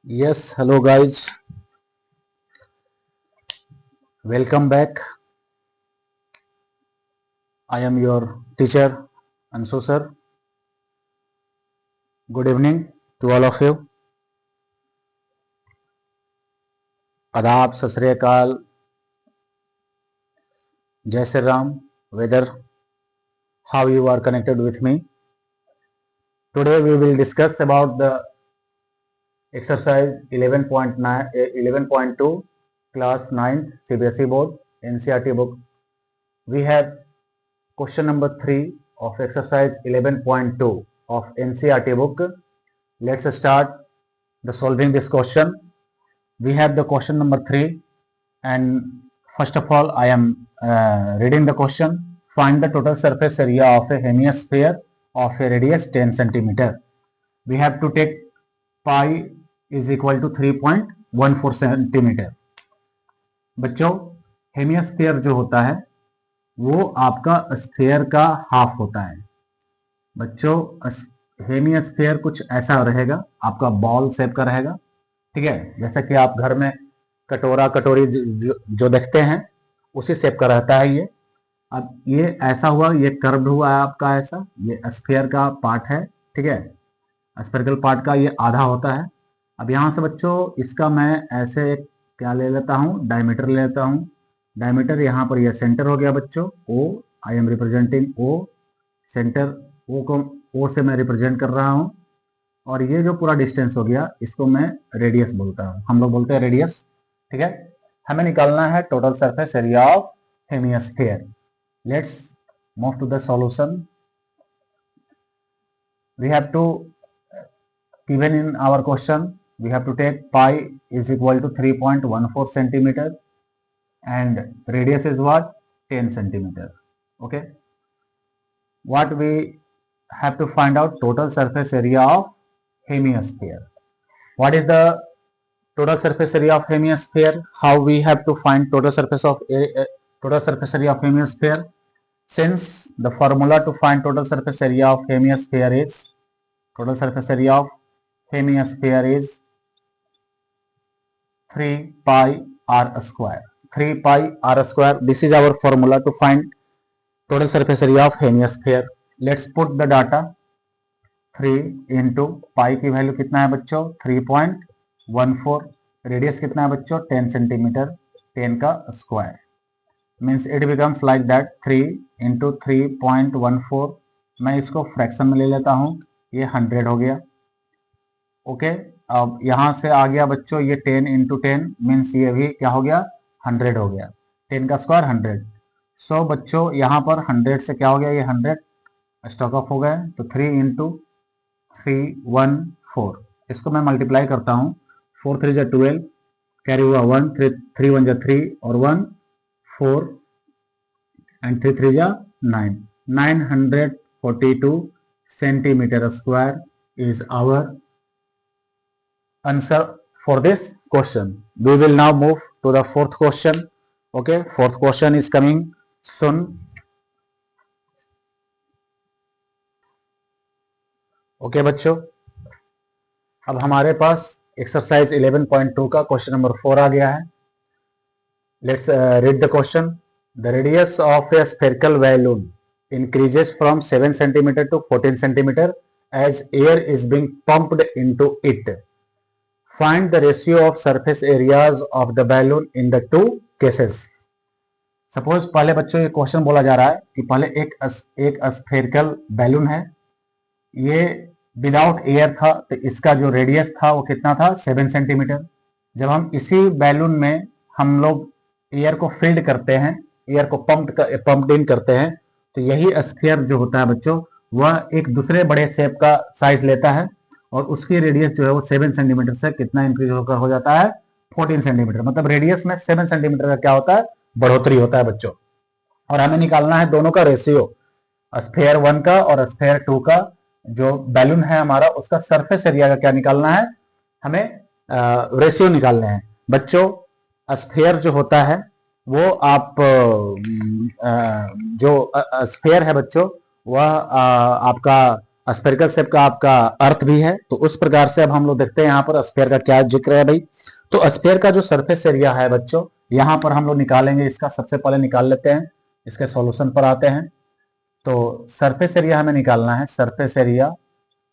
Yes, hello guys. Welcome back. I am your teacher Ansu sir. Good evening to all of you. Adab, Sat Sri Akal, Jai Sri Ram. Whether how you are connected with me. Today we will discuss about the exercise 11.9, 11.2 class 9 CBSE board NCERT book. We have question number 3 of exercise 11.2 of NCERT book. Let's start the solving this question. We have the question number 3, and first of all I am reading the question. Find the total surface area of a hemisphere of a radius 10 centimeter. We have to take pi is equal to 3.14 centimetre. बच्चों, hemisphere जो होता है वो आपका sphere का half होता है. बच्चों, हेमिस्फीयर कुछ ऐसा रहेगा, आपका बॉल शेप का रहेगा. ठीक है, जैसा कि आप घर में कटोरा कटोरी जो देखते हैं उसी शेप का रहता है ये. अब ये ऐसा हुआ, ये कर्व्ड हुआ है आपका ऐसा, ये स्फीयर का पार्ट है. ठीक है, स्फेरिकल पार्ट का ये आधा होता है. अब यहाँ से बच्चों इसका मैं ऐसे क्या ले लेता हूँ, डायमीटर ले लेता हूँ. डायमीटर यहाँ पर ये सेंटर हो गया बच्चों, O. I am representing O. Centre O को ओ से मैं रिप्रेजेंट कर रहा हूँ. और ये जो पूरा डिस्टेंस हो गया इसको मैं रेडियस बोलता हूँ, हम लोग बोलते हैं रेडियस. ठीक है, हमें निकालना है total surface area of hemisphere. Let's move to the solution. We have to given in our question, we have to take pi is equal to 3.14 centimeter and radius is what, 10 centimeter. Okay, what we have to find out total surface area of hemisphere. What is the total surface area of hemisphere? How we have to find total surface area of hemisphere? Since the formula to find total surface area of hemisphere is total surface area of hemisphere is 3 pi r square. 3 pi r square. This is our formula to find total surface area of hemisphere. Let's put the data. 3 into pi की value कितना है बच्चों, 3.14. Radius कितना है बच्चों, 10 centimetre. 10 का square means it becomes like that 3 into 3.14. मैं इसको फ्रैक्शन में ले लेता हूँ, ये 100 हो गया. ओके, अब यहाँ से आ गया बच्चों ये 10 इंटू 10 मीन्स ये भी क्या हो गया, 100 हो गया. 10 का स्क्वायर 100. सो बच्चों यहाँ पर 100 से क्या हो गया, ये 100 स्टॉक ऑफ हो गए. तो 3 इंटू 314, इसको मैं मल्टीप्लाई करता हूँ. 4 3 जा 12, कैरी हुआ 1, 3 1 जा 3 और 1 4 एंड 3 3 जा 9. 942 centimetre square is our answer for this question. We will now move to the fourth question. Okay, fourth question is coming soon. Okay बच्चों, अब हमारे पास एक्सरसाइज 11.2 का क्वेश्चन नंबर 4 आ गया है. Let's read the question. The radius of A spherical balloon increases from 7 centimeter to 14 centimeter as air is being pumped into it. Find the ratio of surface areas of the balloon in the two cases. Suppose पहले बच्चों ये question बोला जा रहा है कि पहले एक स्फेरिकल बैलून है, ये विदाउट एयर था, तो इसका जो रेडियस था वो कितना था, 7 सेंटीमीटर. जब हम इसी बैलून में हम लोग एयर को फिल्ड करते हैं, एयर को पंप्ड इन करते हैं, तो यही स्फीयर जो होता है बच्चों वह एक दूसरे बड़े शेप का साइज लेता है और उसकी रेडियस जो है वो 7 सेंटीमीटर से कितना इंक्रीज होकर हो जाता है, 14 सेंटीमीटर. मतलब रेडियस में 7 सेंटीमीटर का क्या होता है, बढ़ोतरी होता है बच्चों. और हमें निकालना है दोनों का रेशियो, स्फीयर 1 का और स्फीयर 2 का. जो बैलून है हमारा उसका सरफेस एरिया का क्या निकालना है, हमें रेशियो निकालने हैं बच्चों. स्फीयर जो होता है वो आप जो स्फीयर है बच्चों वह आपका स्फेरिकल शेप का आपका अर्थ भी है। तो उस प्रकार से अब हम लोग देखते हैं यहाँ पर स्फेयर का क्या जिक्र है भाई। तो स्फेयर का जो सरफेस एरिया है बच्चों, यहाँ पर हम लोग निकालेंगे इसका। सबसे पहले निकाल लेते हैं, इसके सॉल्यूशन पर आते हैं। तो सरफेस एरिया हमें निकालना है, सरफेस एरिया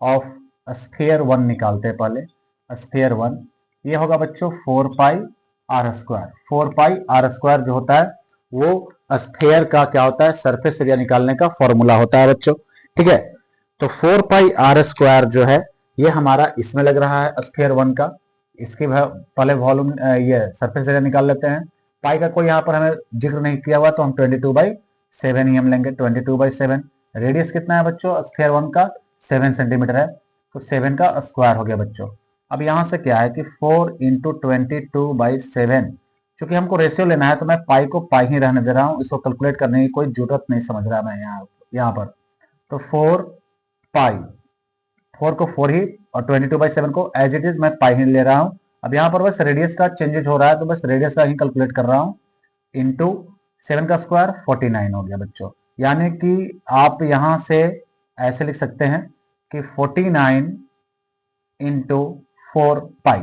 ऑफ स्फीयर 1 निकालते हैं पहले। स्फीयर 1 ये होगा बच्चों 4 pi r square. 4 pi r square जो होता है वो स्फीयर का क्या होता है, सरफेस एरिया निकालने का फॉर्मूला होता है बच्चों। ठीक है, तो 4 पाई आर स्क्वायर जो है ये हमारा इसमें लग रहा है स्फीयर 1 का। इसके पहले वॉल्यूम ये सरफेस एरिया निकाल लेते हैं। पाई का कोई यहाँ पर हमें जिक्र नहीं किया हुआ, तो हम 22/7 ही हम लेंगे। 22/7 रेडियस कितना है बच्चों स्फीयर 1 का, 7 सेंटीमीटर है, तो 7 का स्क्वायर हो गया बच्चों। अब यहाँ से क्या है कि 4 × 22/7, चूंकि हमको रेशियो लेना है तो मैं पाई को पाई ही रहने दे रहा हूँ, इसको कैलकुलेट करने की कोई जरूरत नहीं समझ रहा मैं यहाँ पर। तो 4 पाई, 4 को 4 ही और 22/7 को एज इट इज मैं पाई ही ले रहा हूँ। अब यहाँ पर बस रेडियस का चेंजेज हो रहा है, तो बस रेडियस का ही कैलकुलेट कर रहा हूँ। इंटू 7 का स्क्वायर 49 हो गया बच्चों। यानी कि आप यहाँ से ऐसे लिख सकते हैं कि 49 into 4 pi,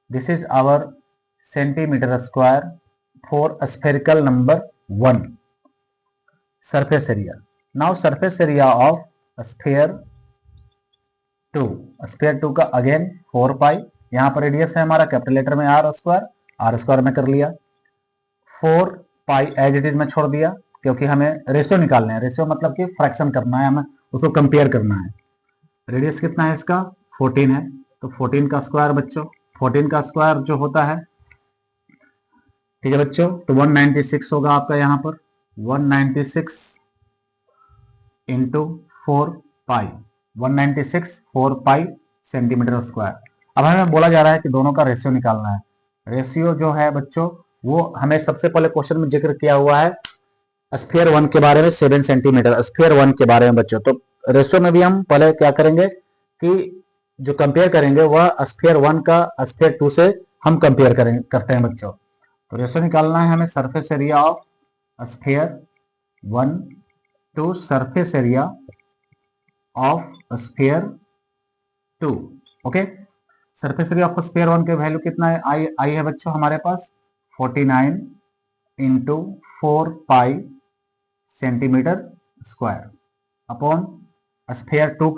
this is our centimetre square for spherical number 1 surface area. Now surface area of sphere 2, sphere 2 का अगेन 4 पाई, यहाँ पर रेडियस है हमारा कैपिटल लेटर में आर स्क्वायर में कर लिया। 4 पाई एज इट इज में छोड़ दिया, क्योंकि हमें रेशियो निकालना है। रेशियो मतलब कि फ्रैक्शन करना है, हमें उसको कंपेयर करना है। रेडियस कितना है इसका 14 है, तो 14 का स्क्वायर बच्चों, 14 का स्क्वायर जो होता है, ठीक है बच्चों, तो 196 होगा आपका यहाँ पर। 196 इंटू 4 पाई, 196 4 पाई सेंटीमीटर स्क्वायर। अब हमें बोला जा रहा है कि दोनों का रेशियो निकालना है। रेशियो जो है बच्चों वो हमें सबसे पहले क्वेश्चन में जिक्र किया हुआ है स्फीयर 1 के बारे में, 7 सेंटीमीटर स्फीयर 1 के बारे में बच्चों। तो रेशियो में भी हम पहले क्या करेंगे कि जो कंपेयर करेंगे वह स्फीयर 1 का स्फीयर 2 से हम कंपेयर करते हैं बच्चों। तो रेशियो निकालना है हमें surface area of sphere 1 to surface area of sphere 2। Okay, surface area of sphere 1 के वैल्यू कितना है आई है बच्चों हमारे पास 49 into 4 pi centimetre square upon sphere 2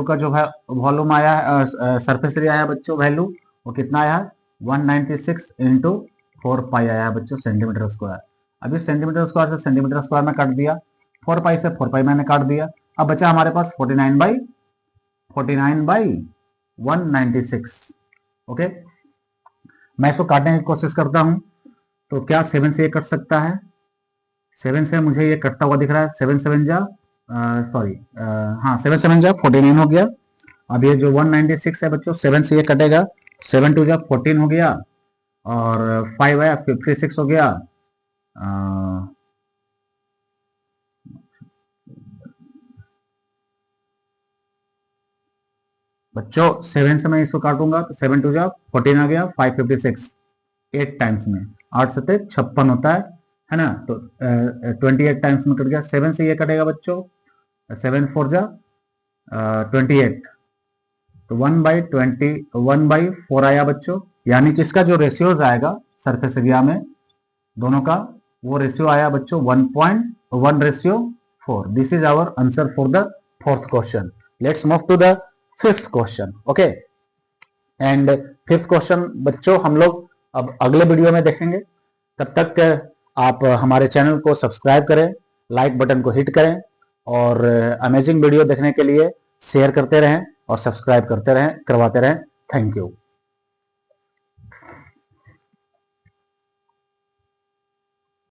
का जो है वॉल्यूम आया है, सरफेस एरिया आया बच्चों वैल्यू, वो कितना आया है 196 इंटू 4 पाई आया है बच्चों सेंटीमीटर स्क्वायर। अभी सेंटीमीटर स्क्वायर से सेंटीमीटर स्क्वायर में काट दिया, 4 पाई से 4 पाई मैंने काट दिया। अब बचा हमारे पास 49/196। ओके, मैं इसको काटने की कोशिश करता हूं, तो क्या 7 से ये कट सकता है? 7 से मुझे ये कटता हुआ दिख रहा है। 7 7 जा 49 हो गया। अब ये जो 196 है बच्चों 7 से ये कटेगा, 7 2 जा 14 हो गया, और 5 आया 56 हो गया। बच्चों 7 से मैं इसको काटूंगा तो 7 2 जा 14 आ गया, 556 8 टाइम्स में, 8 7 56 होता है ना, तो 28 टाइम्स में कट गया। 7 से ये कटेगा बच्चों, 7 4 जा 28, तो 1/4 आया बच्चों। यानी कि इसका जो रेशियोज आएगा सरफेस एरिया में दोनों का, वो रेशियो आया बच्चों 1.1:4। This is our answer for the 4th question. Let's move to the 5th question. Okay, and 5th question बच्चों हम लोग अब अगले वीडियो में देखेंगे। तब तक आप हमारे चैनल को सब्सक्राइब करें, लाइक बटन को हिट करें, और अमेजिंग वीडियो देखने के लिए शेयर करते रहें और सब्सक्राइब करवाते रहें। Thank you.